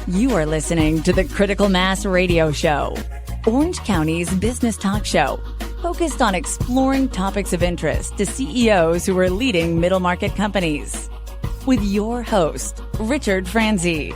You are listening to the Critical Mass Radio Show, Orange County's business talk show, focused on exploring topics of interest to CEOs who are leading middle market companies. With your host, Richard Franzi.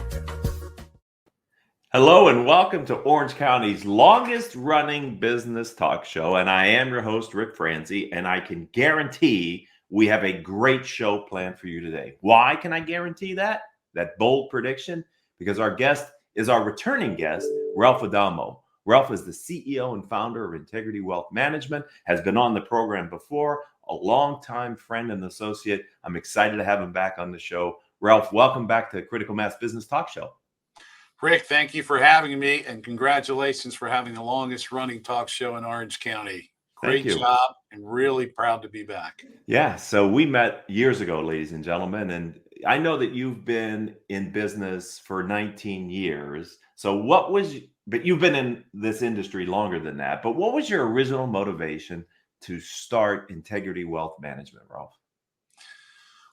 Hello and welcome to Orange County's longest running business talk show. And I am your host, Rick Franzi, and I can guarantee we have a great show planned for you today. Why can I guarantee that? That bold prediction? Because our guest is our returning guest, Ralph Adamo. Ralph is the CEO and founder of Integrity Wealth Management, has been on the program before, a longtime friend and associate. I'm excited to have him back on the show. Ralph, welcome back to Critical Mass Business Talk Show. Rick, thank you for having me, and congratulations for having the longest running talk show in Orange County. Great job, and really proud to be back. Yeah, so we met years ago, ladies and gentlemen, and I know that you've been in business for 19 years. So but you've been in this industry longer than that, but what was your original motivation to start Integrity Wealth Management, Ralph?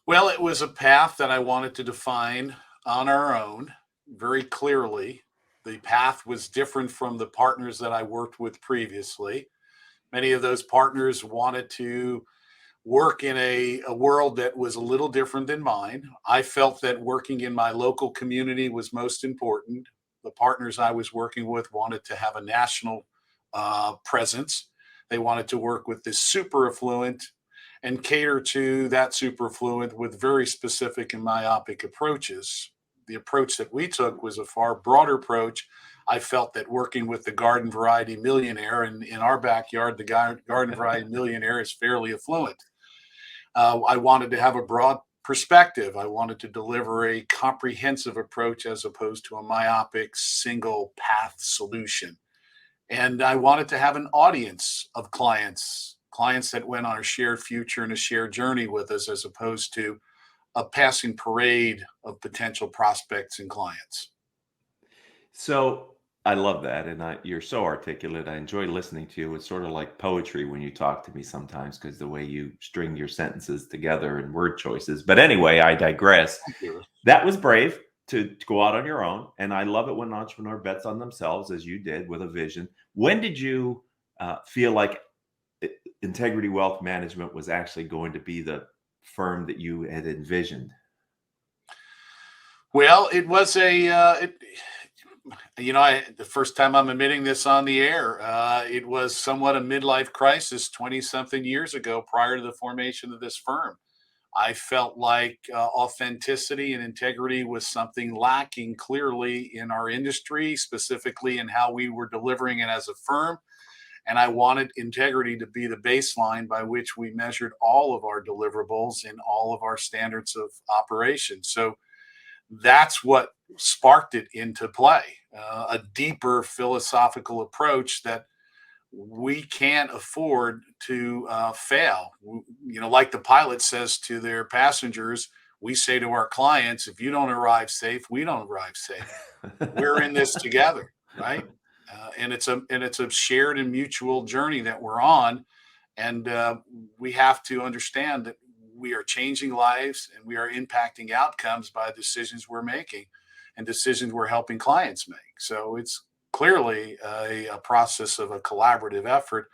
Well, it was a path that I wanted to define on our own very clearly. The path was different from the partners that I worked with previously. Many of those partners wanted to work in a world that was a little different than mine. I felt that working in my local community was most important. The partners I was working with wanted to have a national presence. They wanted to work with the super affluent and cater to that super affluent with very specific and myopic approaches. The approach that we took was a far broader approach. I felt that working with the garden variety millionaire, and in our backyard, the garden variety millionaire is fairly affluent. I wanted to have a broad perspective. I wanted to deliver a comprehensive approach as opposed to a myopic single path solution. And I wanted to have an audience of clients that went on a shared future and a shared journey with us, as opposed to a passing parade of potential prospects and clients. So I love that. And you're so articulate. I enjoy listening to you. It's sort of like poetry when you talk to me sometimes, because the way you string your sentences together and word choices. But anyway, I digress. That was brave to go out on your own. And I love it when an entrepreneur bets on themselves, as you did, with a vision. When did you feel like Integrity Wealth Management was actually going to be the firm that you had envisioned? Well, it was the first time I'm admitting this on the air, it was somewhat a midlife crisis 20-something years ago prior to the formation of this firm. I felt like authenticity and integrity was something lacking clearly in our industry, specifically in how we were delivering it as a firm. And I wanted integrity to be the baseline by which we measured all of our deliverables and all of our standards of operation. So that's what sparked it into play, a deeper philosophical approach that we can't afford to fail. Like the pilot says to their passengers, we say to our clients, if you don't arrive safe, we don't arrive safe. We're in this together, right? And it's a shared and mutual journey that we're on. And we have to understand that we are changing lives and we are impacting outcomes by decisions we're making and decisions we're helping clients make. So it's clearly a process of a collaborative effort,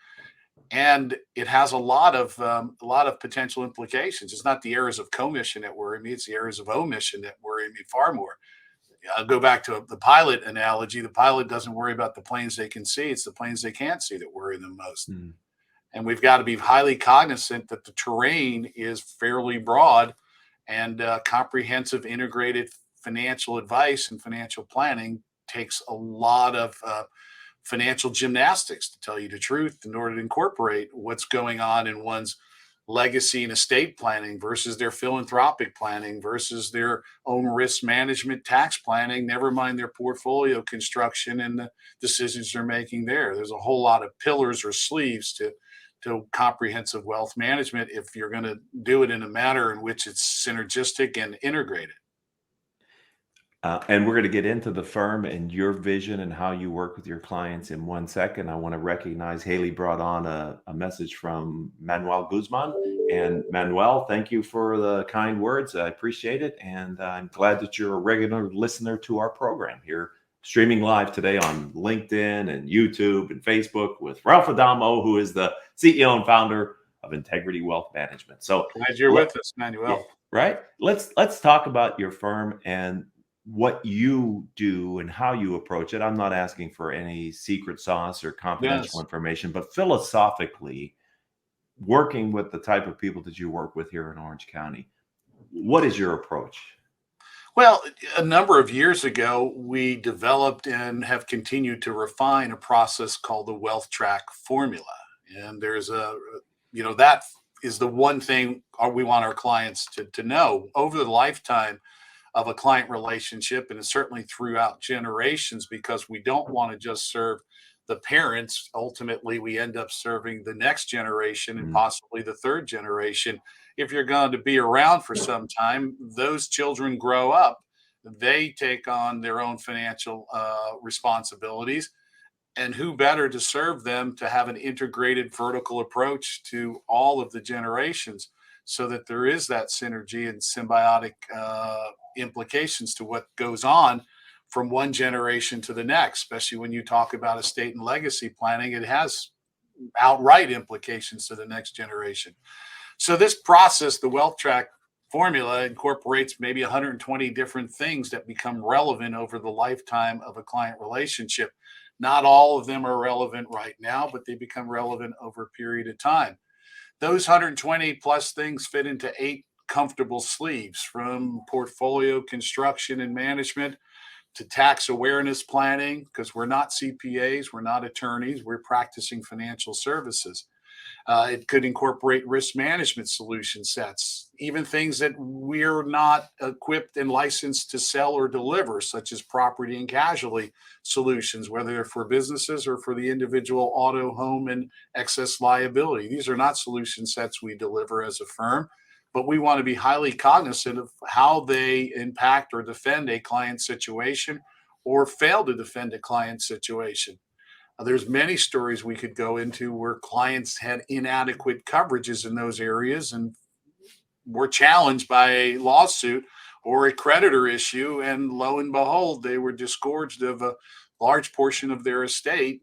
and it has a lot of potential implications. It's not the areas of commission that worry me; it's the areas of omission that worry me far more. I'll go back to the pilot analogy. The pilot doesn't worry about the planes they can see; it's the planes they can't see that worry them most. Mm. And we've got to be highly cognizant that the terrain is fairly broad, and comprehensive, integrated financial advice and financial planning takes a lot of financial gymnastics, to tell you the truth, in order to incorporate what's going on in one's legacy and estate planning versus their philanthropic planning versus their own risk management tax planning, never mind their portfolio construction and the decisions they're making there. There's a whole lot of pillars or sleeves to comprehensive wealth management if you're going to do it in a manner in which it's synergistic and integrated. And we're going to get into the firm and your vision and how you work with your clients in 1 second. I want to recognize Haley brought on a message from Manuel Guzman. And Manuel, thank you for the kind words. I appreciate it. And I'm glad that you're a regular listener to our program here, streaming live today on LinkedIn and YouTube and Facebook with Ralph Adamo, who is the CEO and founder of Integrity Wealth Management. So Glad you're with us, Manuel. yeah, right. Let's talk about your firm and what you do and how you approach it. I'm not asking for any secret sauce or confidential Yes. information, but philosophically, working with the type of people that you work with here in Orange County, what is your approach? Well, a number of years ago, we developed and have continued to refine a process called the wealthtrack formula. And there's that is the one thing we want our clients to know over the lifetime of a client relationship, and it's certainly throughout generations, because we don't want to just serve the parents. Ultimately, we end up serving the next generation and Mm, possibly the third generation. If you're going to be around for some time, those children grow up, they take on their own financial responsibilities, and who better to serve them to have an integrated vertical approach to all of the generations, so that there is that synergy and symbiotic implications to what goes on from one generation to the next. Especially when you talk about estate and legacy planning, it has outright implications to the next generation. So this process, the wealth track formula, incorporates maybe 120 different things that become relevant over the lifetime of a client relationship. Not all of them are relevant right now, but they become relevant over a period of time. Those 120 plus things fit into 8 comfortable sleeves, from portfolio construction and management to tax awareness planning, because we're not CPAs, we're not attorneys, we're practicing financial services. It could incorporate risk management solution sets, even things that we're not equipped and licensed to sell or deliver, such as property and casualty solutions, whether they're for businesses or for the individual auto, home, and excess liability. These are not solution sets we deliver as a firm, but we want to be highly cognizant of how they impact or defend a client situation or fail to defend a client situation. There's many stories we could go into where clients had inadequate coverages in those areas and were challenged by a lawsuit or a creditor issue. And lo and behold, they were disgorged of a large portion of their estate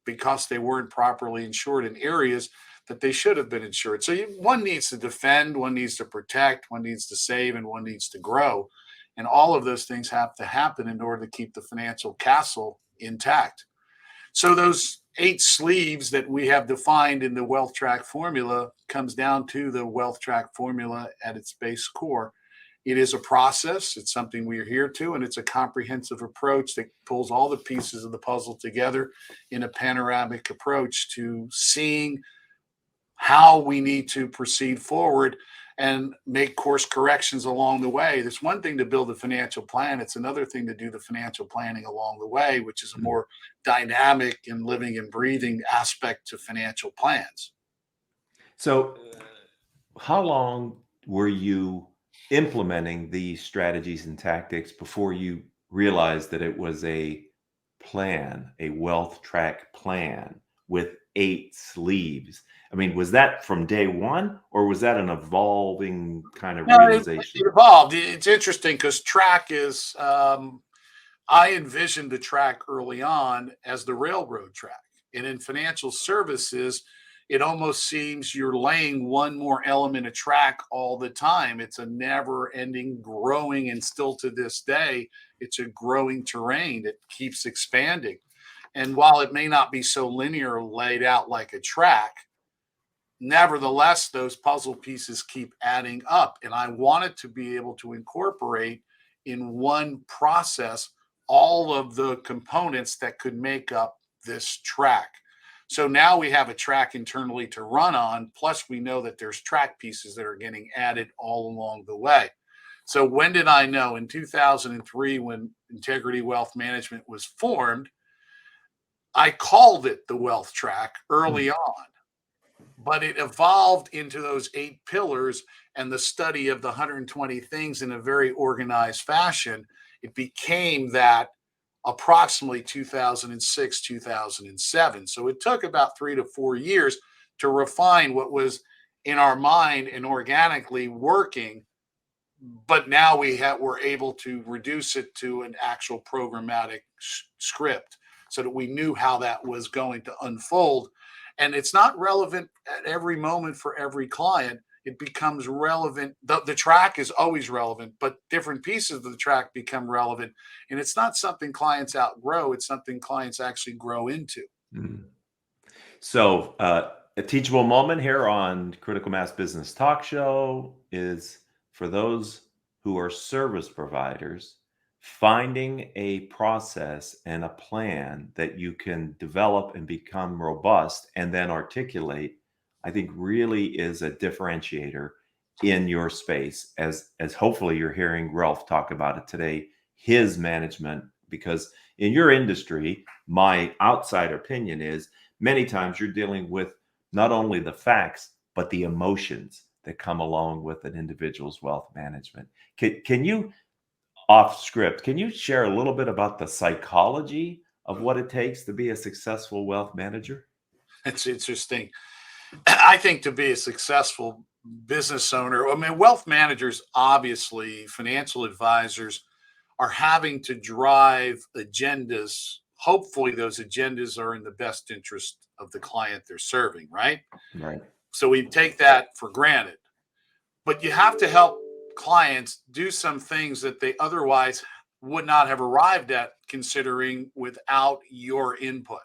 because they weren't properly insured in areas that they should have been insured. So one needs to defend, one needs to protect, one needs to save, and one needs to grow. And all of those things have to happen in order to keep the financial castle intact. So those 8 sleeves that we have defined in the wealth track formula comes down to the wealth track formula at its base core. It is a process. It's something we are here to, and it's a comprehensive approach that pulls all the pieces of the puzzle together in a panoramic approach to seeing how we need to proceed forward and make course corrections along the way. It's one thing to build a financial plan. It's another thing to do the financial planning along the way, which is a more dynamic and living and breathing aspect to financial plans. So, how long were you implementing these strategies and tactics before you realized that it was a plan, a wealth track plan with 8 sleeves? I mean, was that from day one, or was that an evolving kind of No, it realization? evolved. It's interesting because track is, I envisioned the track early on as the railroad track. And in financial services, it almost seems you're laying one more element of track all the time. It's a never ending growing, and still to this day, it's a growing terrain that keeps expanding. And while it may not be so linear laid out like a track, nevertheless, those puzzle pieces keep adding up. And I wanted to be able to incorporate in one process all of the components that could make up this track. So now we have a track internally to run on, plus we know that there's track pieces that are getting added all along the way. So when did I know? In 2003, when Integrity Wealth Management was formed, I called it the wealth track Hmm. early on, but it evolved into those 8 pillars and the study of the 120 things in a very organized fashion. It became that approximately 2006, 2007. So it took about 3 to 4 years to refine what was in our mind and organically working. But now we're able to reduce it to an actual programmatic script so that we knew how that was going to unfold. And it's not relevant at every moment for every client. It becomes relevant. The track is always relevant, but different pieces of the track become relevant. And it's not something clients outgrow. It's something clients actually grow into. Mm. So a teachable moment here on Critical Mass Business Talk Show is for those who are service providers, finding a process and a plan that you can develop and become robust and then articulate, I think really is a differentiator in your space, as hopefully you're hearing Ralph talk about it today, his management, because in your industry, my outside opinion is many times you're dealing with not only the facts, but the emotions that come along with an individual's wealth management. Can you, off script, can you share a little bit about the psychology of what it takes to be a successful wealth manager? It's interesting. I think to be a successful business owner, I mean, wealth managers, obviously, financial advisors are having to drive agendas. Hopefully, those agendas are in the best interest of the client they're serving, right? Right. So we take that for granted. But you have to help clients do some things that they otherwise would not have arrived at considering without your input.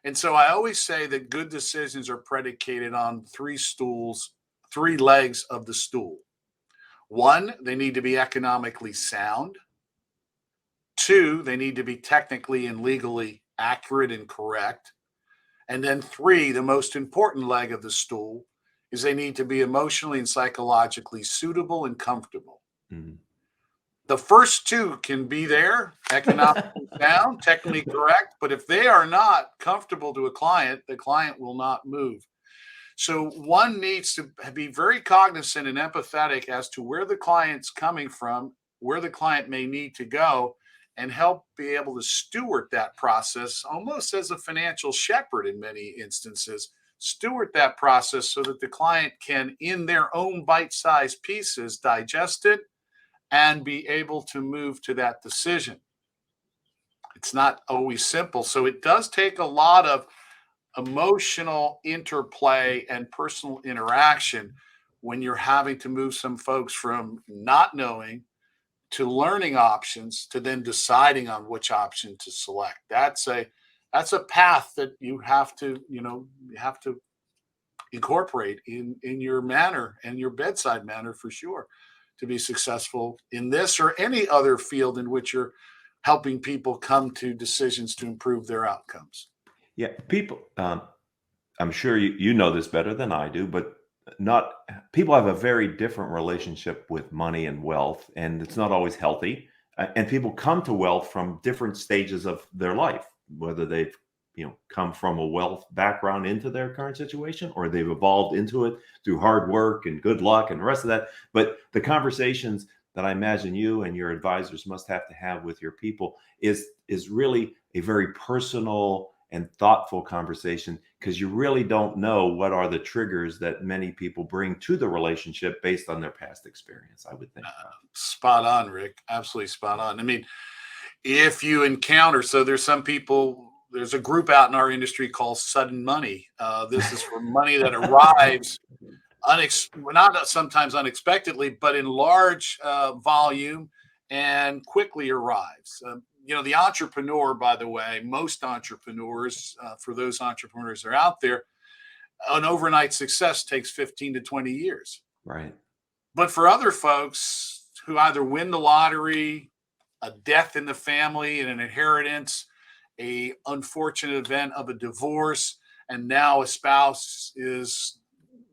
And so I always say that good decisions are predicated on three legs of the stool. One, they need to be economically sound. Two, they need to be technically and legally accurate and correct. And then three, the most important leg of the stool, is they need to be emotionally and psychologically suitable and comfortable. Mhm. The first two can be there, economically sound, technically correct, but if they are not comfortable to a client, the client will not move. So one needs to be very cognizant and empathetic as to where the client's coming from, where the client may need to go, and help be able to steward that process almost as a financial shepherd in many instances. Steward that process so that the client can, in their own bite-sized pieces, digest it and be able to move to that decision. It's not always simple. So it does take a lot of emotional interplay and personal interaction when you're having to move some folks from not knowing to learning options to then deciding on which option to select. That's a path that you have to incorporate in your manner and your bedside manner for sure to be successful in this or any other field in which you're helping people come to decisions to improve their outcomes. Yeah, people, I'm sure you know this better than I do, but not people have a very different relationship with money and wealth, and it's not always healthy. And people come to wealth from different stages of their life, whether they've come from a wealth background into their current situation, or they've evolved into it through hard work and good luck and the rest of that. But the conversations that I imagine you and your advisors must have to have with your people is really a very personal and thoughtful conversation, because you really don't know what are the triggers that many people bring to the relationship based on their past experience, I would think. Spot on, Rick. Absolutely spot on. I mean, if you encounter, so there's a group out in our industry called sudden money. This is for money that arrives not sometimes unexpectedly, but in large volume and quickly arrives. The entrepreneur, by the way, most entrepreneurs, for those entrepreneurs that are out there, an overnight success takes 15 to 20 years. Right. But for other folks who either win the lottery, a death in the family and an inheritance, a unfortunate event of a divorce, and now a spouse is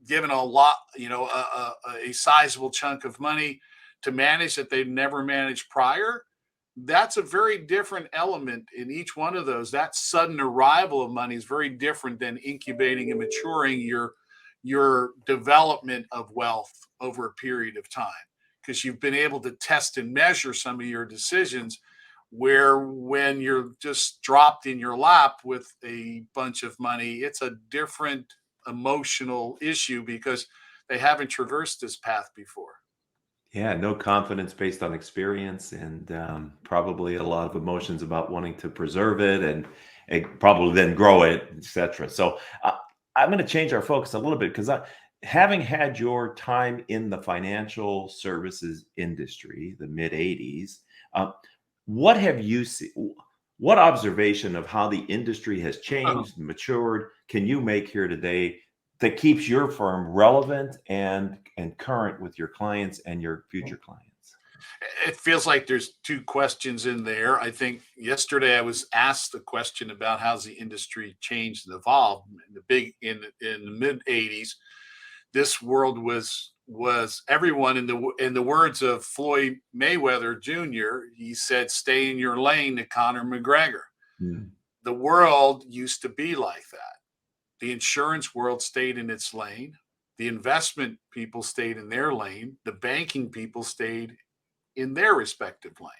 given a sizable chunk of money to manage that they've never managed prior, that's a very different element in each one of those. That sudden arrival of money is very different than incubating and maturing your development of wealth over a period of time. because you've been able to test and measure some of your decisions, where when you're just dropped in your lap with a bunch of money, it's a different emotional issue because they haven't traversed this path before. Yeah, no confidence based on experience, and probably a lot of emotions about wanting to preserve it and probably then grow it, etc. So I'm going to change our focus a little bit because having had your time in the financial services industry, the mid 80s, what have you seen? What observation of how the industry has changed, matured, can you make here today that keeps your firm relevant and current with your clients and your future clients? It feels like there's two questions in there. I think yesterday I was asked a question about how's the industry changed and evolved. In the mid 80s, this world was everyone, in the words of Floyd Mayweather Jr., he said, "Stay in your lane," to Conor McGregor. Mm. The world used to be like that. The insurance world stayed in its lane. The investment people stayed in their lane. The banking people stayed in their respective lane.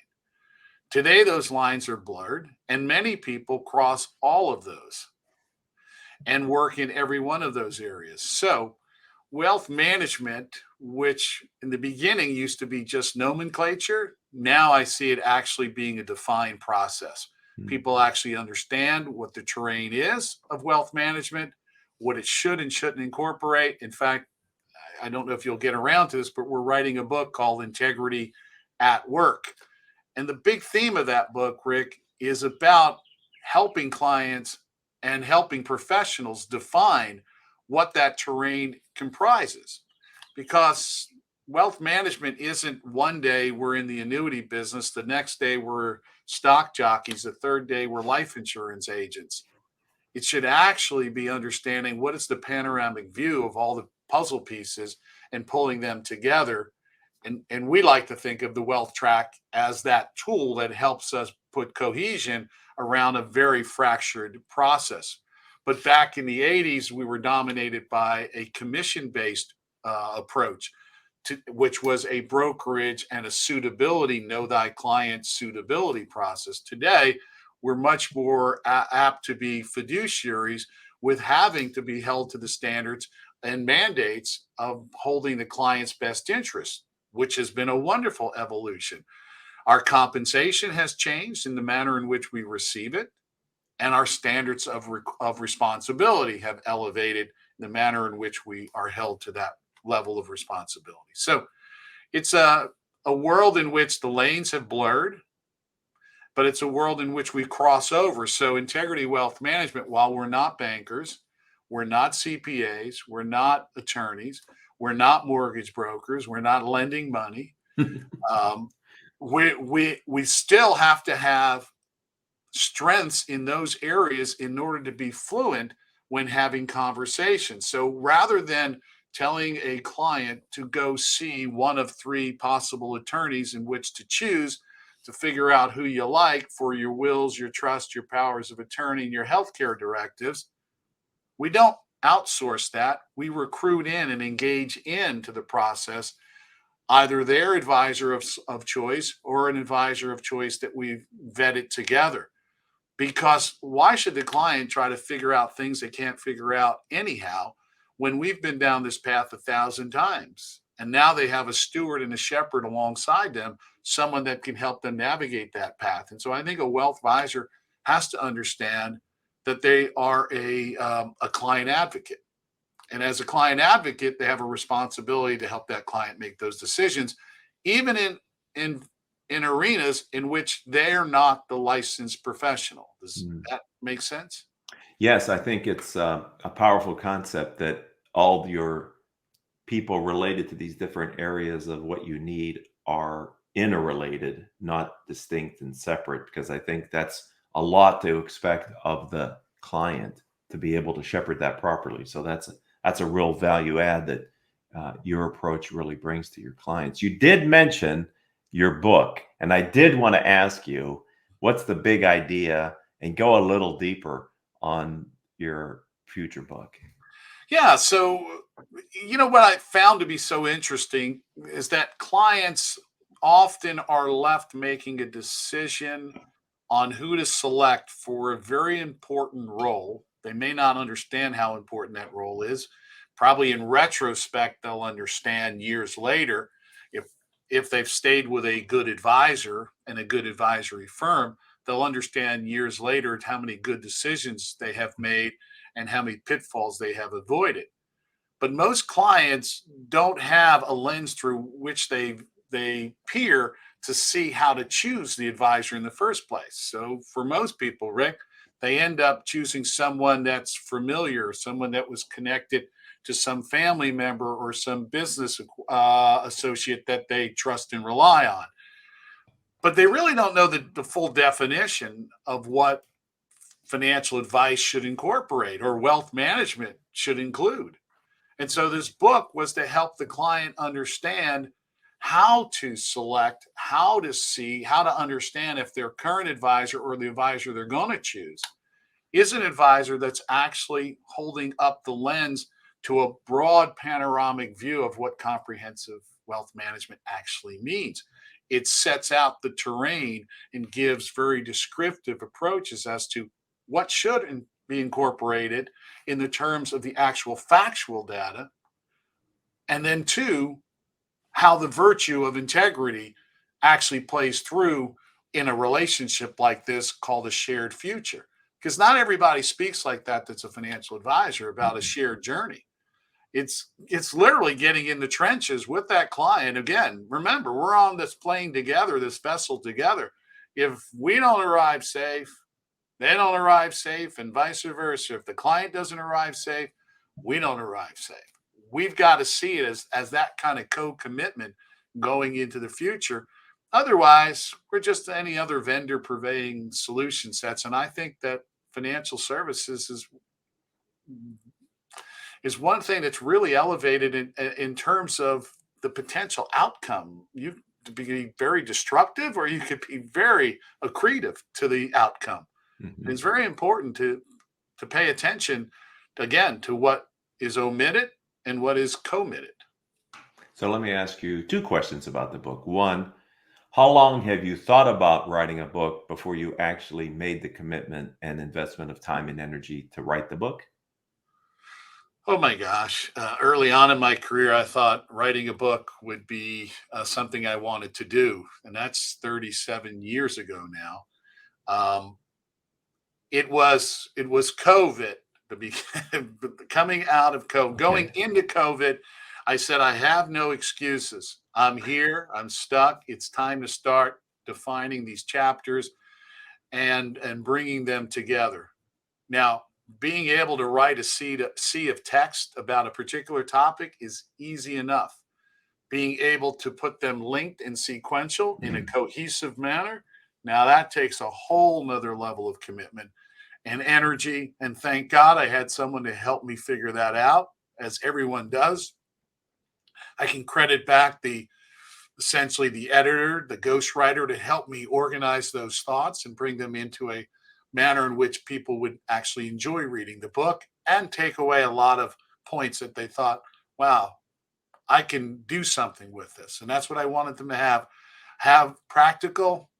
Today, those lines are blurred, and many people cross all of those and work in every one of those areas. So, wealth management, which in the beginning used to be just nomenclature, now I see it actually being a defined process. Mm. People actually understand what the terrain is of wealth management, what it should and shouldn't incorporate. In fact, I don't know if you'll get around to this, but we're writing a book called Integrity at Work. And the big theme of that book, Rick, is about helping clients and helping professionals define what that terrain comprises. Because wealth management isn't one day we're in the annuity business, the next day we're stock jockeys, the third day we're life insurance agents. It should actually be understanding what is the panoramic view of all the puzzle pieces and pulling them together. And we like to think of the wealthtrack as that tool that helps us put cohesion around a very fractured process. But back in the 80s, we were dominated by a commission-based approach, which was a brokerage and a suitability, know thy client suitability process. Today, we're much more apt to be fiduciaries with having to be held to the standards and mandates of holding the client's best interest, which has been a wonderful evolution. Our compensation has changed in the manner in which we receive it, and our standards of responsibility have elevated in the manner in which we are held to that level of responsibility. So it's a world in which the lanes have blurred, but it's a world in which we cross over. So Integrity Wealth Management, while we're not bankers, we're not CPAs, we're not attorneys, we're not mortgage brokers, we're not lending money. We still have to have strengths in those areas in order to be fluent when having conversations. So rather than telling a client to go see one of three possible attorneys in which to choose to figure out who you like for your wills, your trust, your powers of attorney, and your healthcare directives, we don't outsource that. We recruit in and engage into the process, either their advisor of choice or an advisor of choice that we've vetted together. Because why should the client try to figure out things they can't figure out anyhow when we've been down this path 1,000 times? And now they have a steward and a shepherd alongside them, someone that can help them navigate that path. And so I think a wealth advisor has to understand that they are a client advocate. And as a client advocate, they have a responsibility to help that client make those decisions, even in arenas in which they're not the licensed professional. Does that make sense? Yes, I think it's a powerful concept that all your people related to these different areas of what you need are interrelated, not distinct and separate, because I think that's a lot to expect of the client to be able to shepherd that properly. So that's a real value add that your approach really brings to your clients. You did mention your book, and I did want to ask you, what's the big idea, and go a little deeper on your future book? Yeah. So, what I found to be so interesting is that clients often are left making a decision on who to select for a very important role. They may not understand how important that role is. Probably in retrospect, they'll understand years later if they've stayed with a good advisor and a good advisory firm, they'll understand years later how many good decisions they have made and how many pitfalls they have avoided. But most clients don't have a lens through which they peer to see how to choose the advisor in the first place. So for most people, Rick, they end up choosing someone that's familiar, someone that was connected to some family member or some business associate that they trust and rely on. But they really don't know the full definition of what financial advice should incorporate or wealth management should include. And so this book was to help the client understand how to select, how to see, how to understand if their current advisor or the advisor they're going to choose is an advisor that's actually holding up the lens to a broad panoramic view of what comprehensive wealth management actually means. It sets out the terrain and gives very descriptive approaches as to what should be incorporated in the terms of the actual factual data, and then two, how the virtue of integrity actually plays through in a relationship like this called a shared future. Because not everybody speaks like that that's a financial advisor about a shared journey. It's literally getting in the trenches with that client. Again, remember, we're on this plane together, this vessel together. If we don't arrive safe, they don't arrive safe, and vice versa. If the client doesn't arrive safe, we don't arrive safe. We've got to see it as that kind of co-commitment going into the future. Otherwise, we're just any other vendor purveying solution sets. And I think that financial services is one thing that's really elevated in terms of the potential outcome. You could be very destructive, or you could be very accretive to the outcome. Mhm. It's very important to pay attention again to what is omitted and what is committed. So let me ask you two questions about the book. One, how long have you thought about writing a book before you actually made the commitment and investment of time and energy to write the book? Oh my gosh. Early on in my career, I thought writing a book would be something I wanted to do. And that's 37 years ago now. Um, it was COVID, the be- coming out of COVID, going Okay. into COVID. I said, I have no excuses. I'm here. I'm stuck. It's time to start defining these chapters and bringing them together. Now, being able to write a sea of text about a particular topic is easy enough. Being able to put them linked and sequential in a Mm. cohesive manner, now that takes a whole nother level of commitment and energy. And thank God I had someone to help me figure that out, as everyone does. I can credit back the essentially the editor, the ghostwriter, to help me organize those thoughts and bring them into a manner in which people would actually enjoy reading the book and take away a lot of points that they thought, wow, I can do something with this. And that's what I wanted them to have practical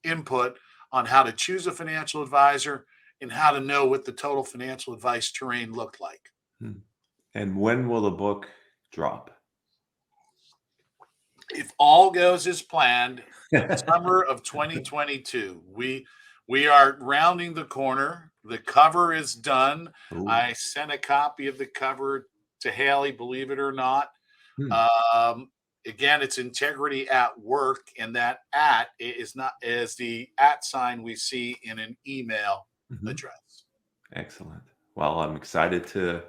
input on how to choose a financial advisor and how to know what the total financial advice terrain looked like. Hmm. And when will the book drop? If all goes as planned, summer of 2022. We are rounding the corner. The cover is done. Ooh. I sent a copy of the cover to Haley, believe it or not. Hmm. Um, Again, it's integrity at work, and that at is not as the at sign we see in an email Mhm. address. Excellent. Well, I'm excited to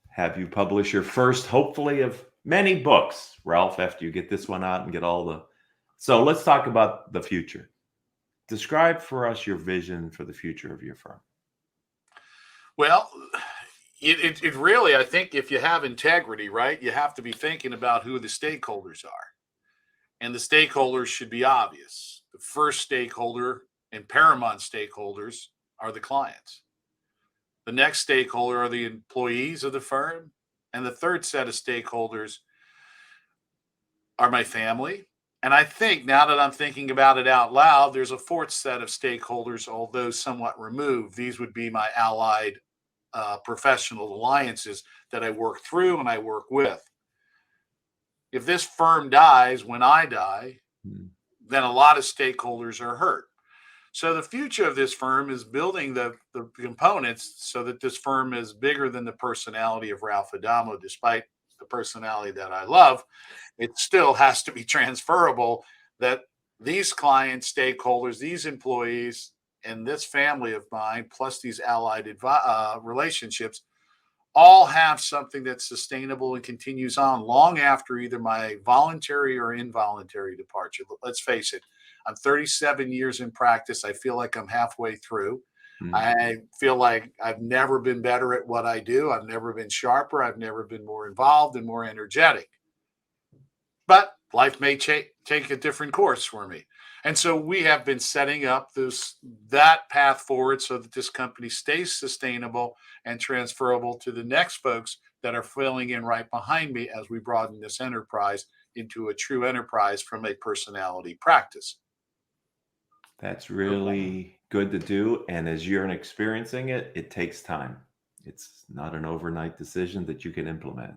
have you publish your first, hopefully, of many books, Ralph, after you get this one out and get all the. So let's talk about the future. Describe for us your vision for the future of your firm. Well, it really, I think, if you have integrity, right, you have to be thinking about who the stakeholders are. And the stakeholders should be obvious. The first stakeholder and paramount stakeholders are the clients. The next stakeholder are the employees of the firm. And the third set of stakeholders are my family. And I think now that I'm thinking about it out loud, there's a fourth set of stakeholders, although somewhat removed. These would be my allied professional alliances that I work through and I work with. If this firm dies when I die, then a lot of stakeholders are hurt. So the future of this firm is building the components so that this firm is bigger than the personality of Ralph Adamo. Despite the personality that I love, it still has to be transferable, that these client stakeholders, these employees, and this family of mine, plus these allied relationships, all have something that's sustainable and continues on long after either my voluntary or involuntary departure. Let's face it, I'm 37 years in practice. I feel like I'm halfway through. I feel like I've never been better at what I do. I've never been sharper. I've never been more involved and more energetic. But life may take a different course for me. And so we have been setting up that path forward so that this company stays sustainable and transferable to the next folks that are filling in right behind me as we broaden this enterprise into a true enterprise from a personality practice. That's really good to do. And as you're experiencing it, it takes time. It's not an overnight decision that you can implement.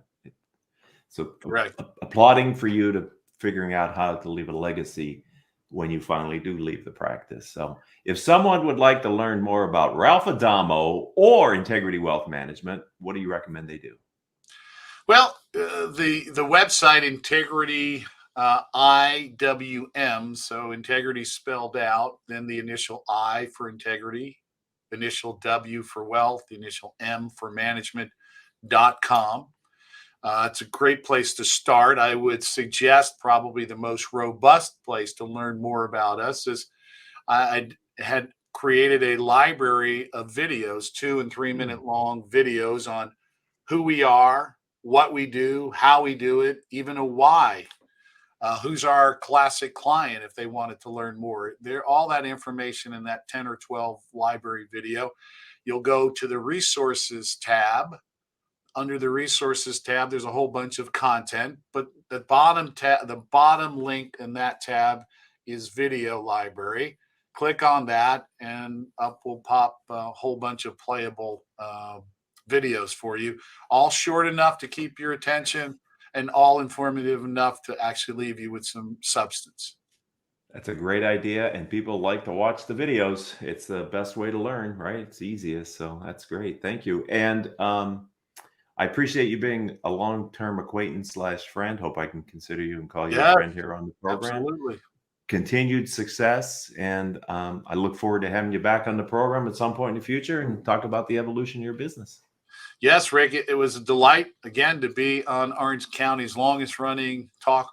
So Correct. Applauding for you to figuring out how to leave a legacy when you finally do leave the practice. So if someone would like to learn more about Ralph Adamo or Integrity Wealth Management, what do you recommend they do? Well, the website Integrity IWM, so integrity spelled out, then the initial I for integrity, initial W for wealth, the initial M for management.com. It's a great place to start. I would suggest probably the most robust place to learn more about us is I had created a library of videos, 2 and 3 minute long videos on who we are, what we do, how we do it, even a why. Who's our classic client if they wanted to learn more. All that information in that 10 or 12 library video. You'll go to the resources tab. Under the resources tab, there's a whole bunch of content, but the bottom link in that tab is video library. Click on that and up will pop a whole bunch of playable videos for you, all short enough to keep your attention and all informative enough to actually leave you with some substance. That's a great idea. And people like to watch the videos. It's the best way to learn, right? It's easiest. So that's great. Thank you. And I appreciate you being a long-term acquaintance / friend. Hope I can consider you and call you a friend here on the program. Absolutely. Continued success. And I look forward to having you back on the program at some point in the future and talk about the evolution of your business. Yes, Rick, it was a delight again to be on Orange County's longest running talk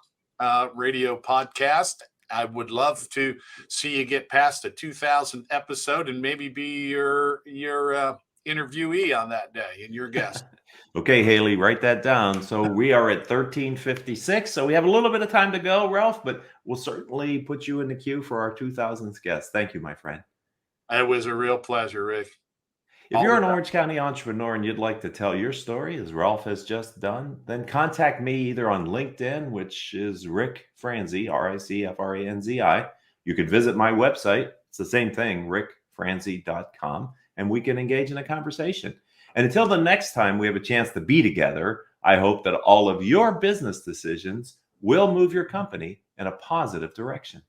radio podcast. I would love to see you get past the 2000 episode and maybe be your interviewee on that day and your guest. Okay, Haley, write that down. So we are at 1356. So we have a little bit of time to go, Ralph, but we'll certainly put you in the queue for our 2000th guest. Thank you, my friend. It was a real pleasure, Rick. If you're an Orange County entrepreneur and you'd like to tell your story, as Ralph has just done, then contact me either on LinkedIn, which is Rick Franzi, RICFRANZI. You could visit my website. It's the same thing, rickfranzi.com, and we can engage in a conversation. And until the next time we have a chance to be together, I hope that all of your business decisions will move your company in a positive direction.